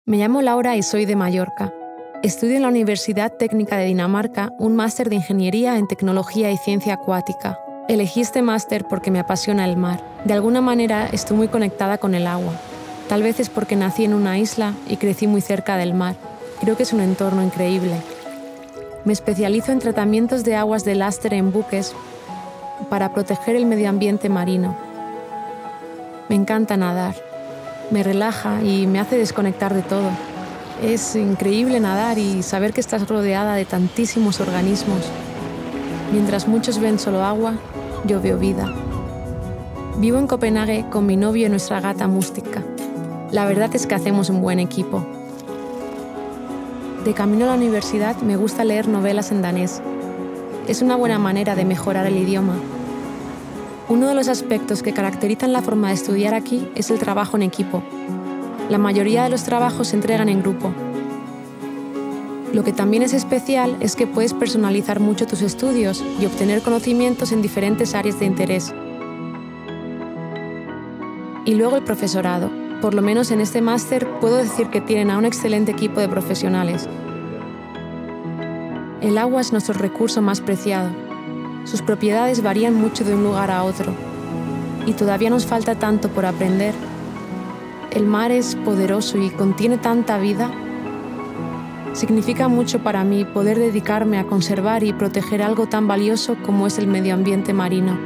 Me llamo Laura y soy de Mallorca. Estudio en la Universidad Técnica de Dinamarca un máster de Ingeniería en Tecnología y Ciencia Acuática. Elegí este máster porque me apasiona el mar. De alguna manera estoy muy conectada con el agua. Tal vez es porque nací en una isla y crecí muy cerca del mar. Creo que es un entorno increíble. Me especializo en tratamientos de aguas de lastre en buques para proteger el medio ambiente marino. Me encanta nadar. Me relaja y me hace desconectar de todo. Es increíble nadar y saber que estás rodeada de tantísimos organismos. Mientras muchos ven solo agua, yo veo vida. Vivo en Copenhague con mi novio y nuestra gata Mústica. La verdad es que hacemos un buen equipo. De camino a la universidad me gusta leer novelas en danés. Es una buena manera de mejorar el idioma. Uno de los aspectos que caracterizan la forma de estudiar aquí es el trabajo en equipo. La mayoría de los trabajos se entregan en grupo. Lo que también es especial es que puedes personalizar mucho tus estudios y obtener conocimientos en diferentes áreas de interés. Y luego el profesorado. Por lo menos en este máster puedo decir que tienen a un excelente equipo de profesionales. El agua es nuestro recurso más preciado. Sus propiedades varían mucho de un lugar a otro. Y todavía nos falta tanto por aprender. El mar es poderoso y contiene tanta vida. Significa mucho para mí poder dedicarme a conservar y proteger algo tan valioso como es el medio ambiente marino.